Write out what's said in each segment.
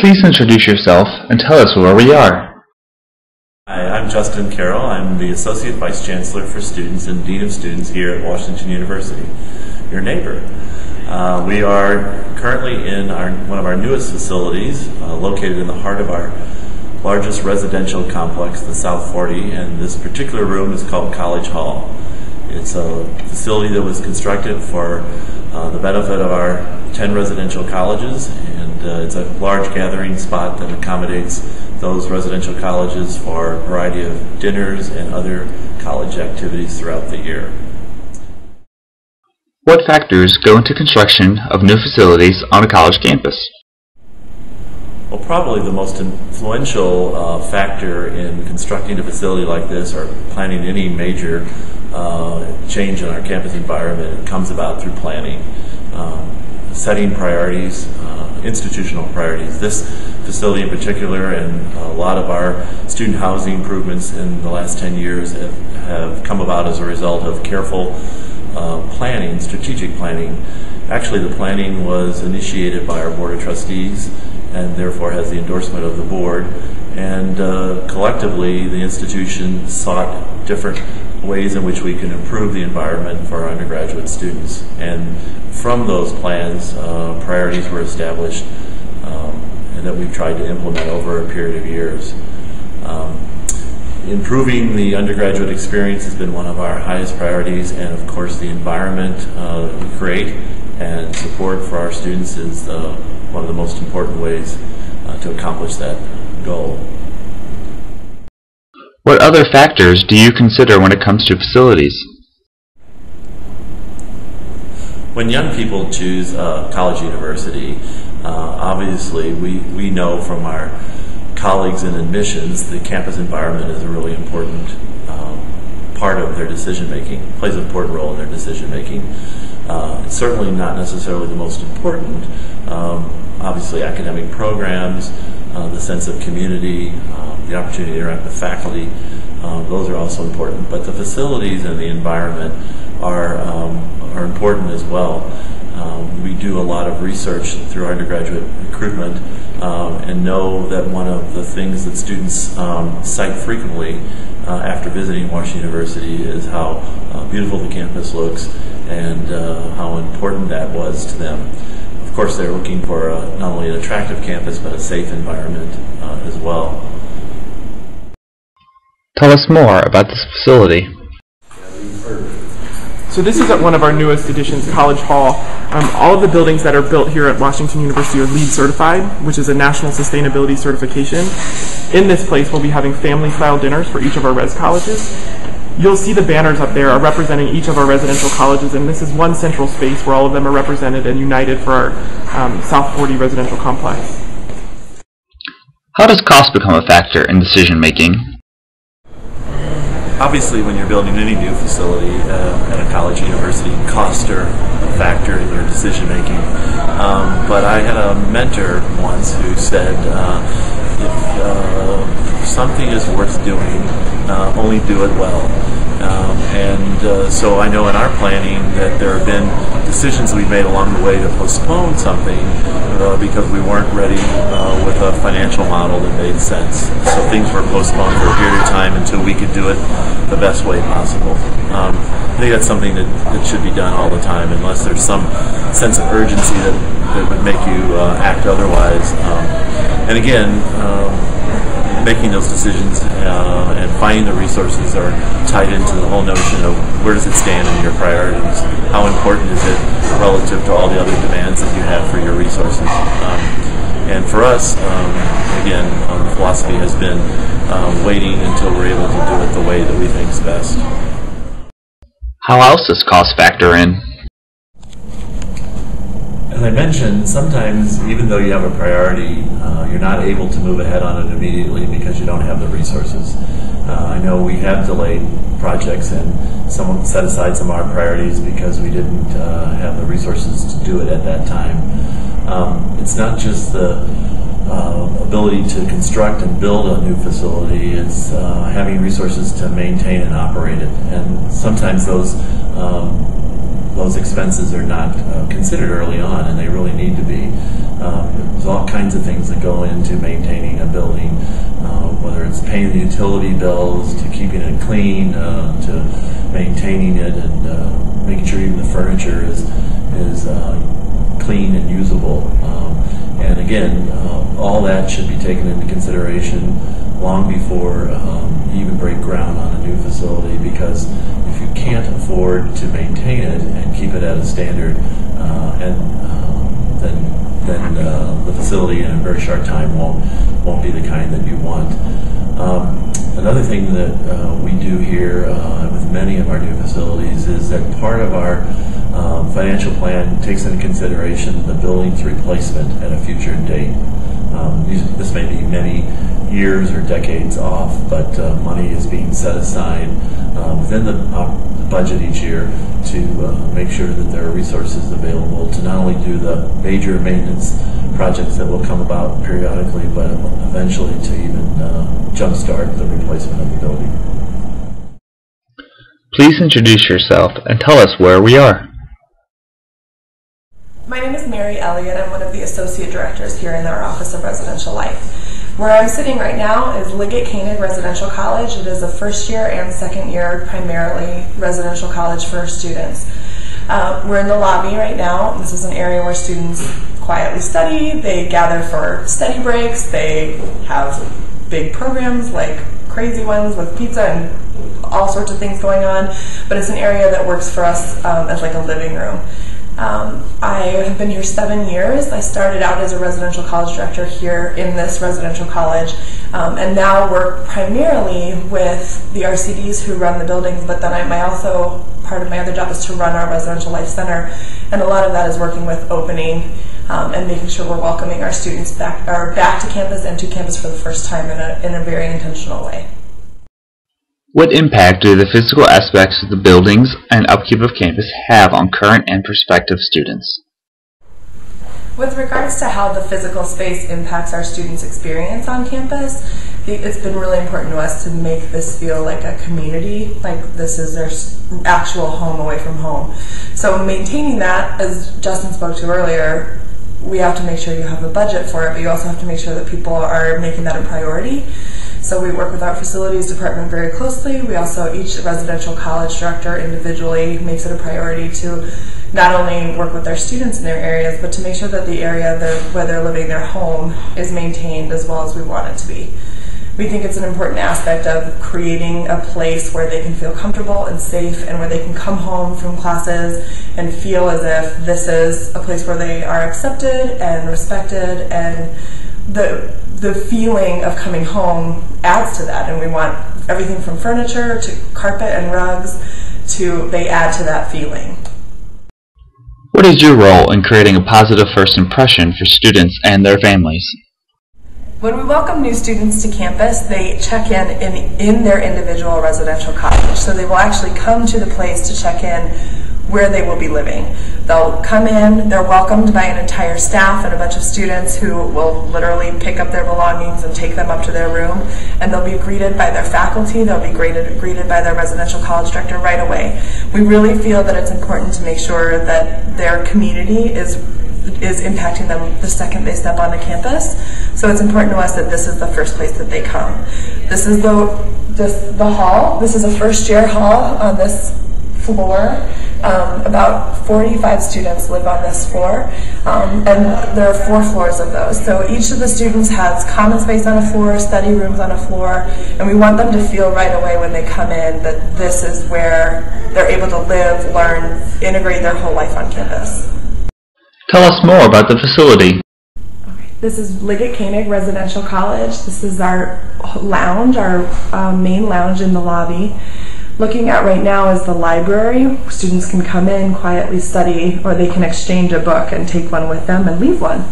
Please introduce yourself and tell us where we are. Hi, I'm Justin Carroll. I'm the Associate Vice Chancellor for Students and Dean of Students here at Washington University, your neighbor. We are currently in one of our newest facilities, located in the heart of our largest residential complex, the South 40, and this particular room is called College Hall. It's a facility that was constructed for the benefit of our 10 residential colleges, and it's a large gathering spot that accommodates those residential colleges for a variety of dinners and other college activities throughout the year. What factors go into construction of new facilities on a college campus? Well, probably the most influential factor in constructing a facility like this or planning any major change in our campus environment comes about through planning. Setting priorities, institutional priorities. This facility in particular and a lot of our student housing improvements in the last 10 years have come about as a result of careful planning, strategic planning. Actually, the planning was initiated by our Board of Trustees and therefore has the endorsement of the board. And collectively, the institution sought different ways in which we can improve the environment for our undergraduate students. And from those plans, priorities were established and that we've tried to implement over a period of years. Improving the undergraduate experience has been one of our highest priorities, and of course the environment we create and support for our students is one of the most important ways to accomplish that goal. What other factors do you consider when it comes to facilities? When young people choose college university, obviously we know from our colleagues in admissions the campus environment is a really important part of their decision making, plays an important role in their decision making. It's certainly not necessarily the most important. Obviously academic programs, the sense of community, the opportunity to interact with faculty, those are also important. But the facilities and the environment are important as well. We do a lot of research through undergraduate recruitment and know that one of the things that students cite frequently after visiting WashU University is how beautiful the campus looks and how important that was to them. Of course, they're looking for not only an attractive campus but a safe environment as well. Tell us more about this facility. So this is at one of our newest additions, College Hall. All of the buildings that are built here at Washington University are LEED certified, which is a national sustainability certification. In this place, we'll be having family-style dinners for each of our res colleges. You'll see the banners up there are representing each of our residential colleges, and this is one central space where all of them are represented and united for our South 40 residential complex. How does cost become a factor in decision making? Obviously, when you're building any new facility at a college university, costs are a factor in your decision making. But I had a mentor once who said, if something is worth doing, only do it well. So I know in our planning that there have been decisions we've made along the way to postpone something because we weren't ready with a financial model that made sense. So things were postponed for a period of time until we could do it the best way possible. I think that's something that should be done all the time unless there's some sense of urgency that would make you act otherwise. And again, making those decisions and finding the resources are tied into the whole notion of where does it stand in your priorities, how important is it relative to all the other demands that you have for your resources. And for us, again, the philosophy has been waiting until we're able to do it the way that we think is best. How else does cost factor in? As I mentioned, sometimes even though you have a priority, you're not able to move ahead on it immediately because you don't have the resources. I know we have delayed projects and someone set aside some of our priorities because we didn't have the resources to do it at that time. It's not just the ability to construct and build a new facility, it's having resources to maintain and operate it. And sometimes those those expenses are not considered early on, and they really need to be. There's all kinds of things that go into maintaining a building, whether it's paying the utility bills, to keeping it clean, to maintaining it, and making sure even the furniture is clean and usable. And again, all that should be taken into consideration long before you even break ground on a new facility, because if you can't afford to maintain it and keep it at a standard, then the facility in a very short time won't be the kind that you want. Another thing that we do here with many of our new facilities is that part of our financial plan takes into consideration the building's replacement at a future date. This may be many years or decades off, but money is being set aside within the budget each year to make sure that there are resources available to not only do the major maintenance projects that will come about periodically, but eventually to even jumpstart the replacement of the building. Please introduce yourself and tell us where we are. My name is Mary Elliott. I'm one of the Associate Directors here in our Office of Residential Life. Where I'm sitting right now is Liggett Koenig Residential College. It is a first year and second year primarily residential college for students. We're in the lobby right now. This is an area where students quietly study. They gather for study breaks. They have big programs like crazy ones with pizza and all sorts of things going on, but it's an area that works for us as like a living room. I have been here 7 years. I started out as a residential college director here in this residential college, and now work primarily with the RCDs who run the buildings, but then part of my other job is to run our residential life center, and a lot of that is working with opening and making sure we're welcoming our students back to campus and to campus for the first time in a very intentional way. What impact do the physical aspects of the buildings and upkeep of campus have on current and prospective students? With regards to how the physical space impacts our students' experience on campus, it's been really important to us to make this feel like a community, like this is their actual home away from home. So maintaining that, as Justin spoke to earlier, we have to make sure you have a budget for it, but you also have to make sure that people are making that a priority. So we work with our facilities department very closely. We also, each residential college director individually makes it a priority to not only work with their students in their areas, but to make sure that the area where they're living, their home, is maintained as well as we want it to be. We think it's an important aspect of creating a place where they can feel comfortable and safe, and where they can come home from classes and feel as if this is a place where they are accepted and respected, and the feeling of coming home adds to that, and we want everything from furniture to carpet and rugs they add to that feeling. What is your role in creating a positive first impression for students and their families? When we welcome new students to campus, they check in their individual residential cottage. So they will actually come to the place to check in where they will be living. They'll come in, they're welcomed by an entire staff and a bunch of students who will literally pick up their belongings and take them up to their room, and they'll be greeted by their faculty, they'll be greeted by their residential college director right away. We really feel that it's important to make sure that their community is impacting them the second they step onto campus. So it's important to us that this is the first place that they come. This is the hall. This is a first year hall on this floor. About 45 students live on this floor, and there are 4 floors of those. So each of the students has common space on a floor, study rooms on a floor, and we want them to feel right away when they come in that this is where they're able to live, learn, integrate their whole life on campus. Tell us more about the facility. This is Liggett Koenig Residential College. This is our lounge, our main lounge in the lobby. Looking at right now is the library. Students can come in, quietly study, or they can exchange a book and take one with them and leave one.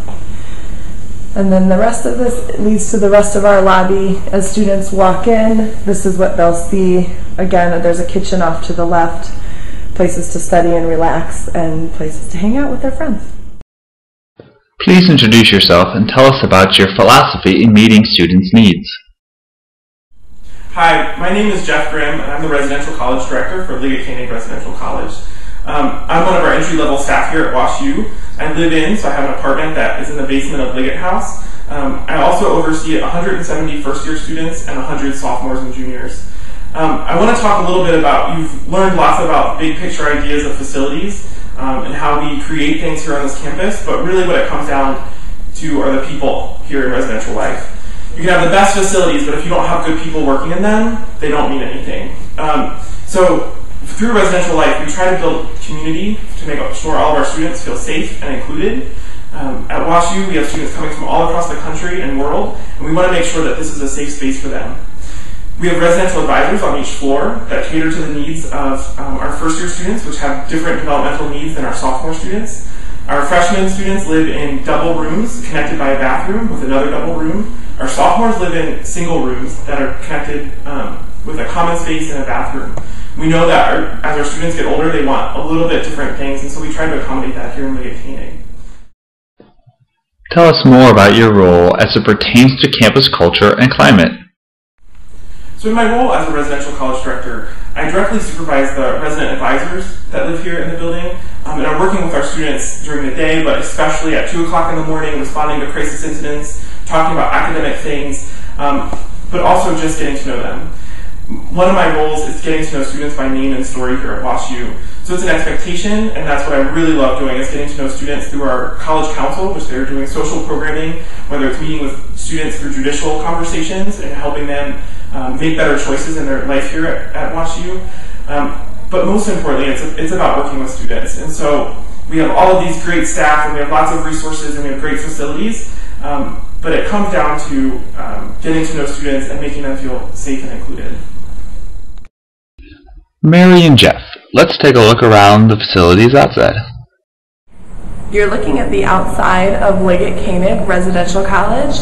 And then the rest of this leads to the rest of our lobby. As students walk in, this is what they'll see. Again, there's a kitchen off to the left, places to study and relax, and places to hang out with their friends. Please introduce yourself and tell us about your philosophy in meeting students' needs. Hi, my name is Jeff Grimm, and I'm the Residential College Director for Liggett Koenig Residential College. I'm one of our entry-level staff here at WashU. I live in, so I have an apartment that is in the basement of Liggett House. I also oversee 170 first-year students and 100 sophomores and juniors. I want to talk a little bit about, you've learned lots about big picture ideas of facilities and how we create things here on this campus, but really what it comes down to are the people here in residential life. You can have the best facilities, but if you don't have good people working in them, they don't mean anything. So through residential life, we try to build community to make sure all of our students feel safe and included. At WashU, we have students coming from all across the country and world, and we want to make sure that this is a safe space for them. We have residential advisors on each floor that cater to the needs of our first-year students, which have different developmental needs than our sophomore students. Our freshman students live in double rooms connected by a bathroom with another double room. Our sophomores live in single rooms that are connected with a common space and a bathroom. We know that as our students get older, they want a little bit different things, and so we try to accommodate that here in Liggett. Tell us more about your role as it pertains to campus culture and climate. So in my role as a residential college director, I directly supervise the resident advisors that live here in the building, and I'm working with our students during the day, but especially at 2 o'clock in the morning, responding to crisis incidents, talking about academic things, but also just getting to know them. One of my roles is getting to know students by name and story here at WashU. So it's an expectation, and that's what I really love doing, is getting to know students through our college council, which they're doing social programming, whether it's meeting with students through judicial conversations and helping them make better choices in their life here at WashU. But most importantly, it's about working with students. And so we have all of these great staff, and we have lots of resources, and we have great facilities, but it comes down to getting to know students and making them feel safe and included. Mary and Jeff, let's take a look around the facilities outside. You're looking at the outside of Liggett Koenig Residential College,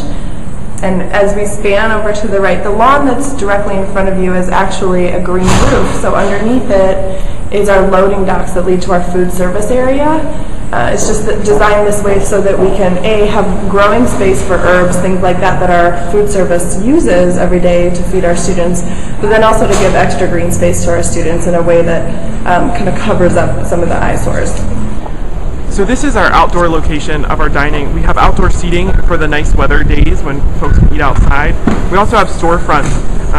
and as we span over to the right, the lawn that's directly in front of you is actually a green roof. So underneath it is our loading docks that lead to our food service area. It's just designed this way so that we can have growing space for herbs, things like that our food service uses every day to feed our students, but then also to give extra green space to our students in a way that kind of covers up some of the eyesores. So this is our outdoor location of our dining. We have outdoor seating for the nice weather days when folks can eat outside. We also have storefronts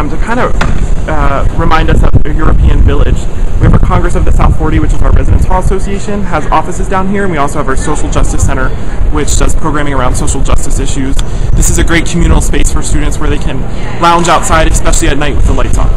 to kind of remind us of a European village. We have our Congress of the South 40, which is our Residence Hall Association, has offices down here, and we also have our Social Justice Center, which does programming around social justice issues. This is a great communal space for students where they can lounge outside, especially at night with the lights on.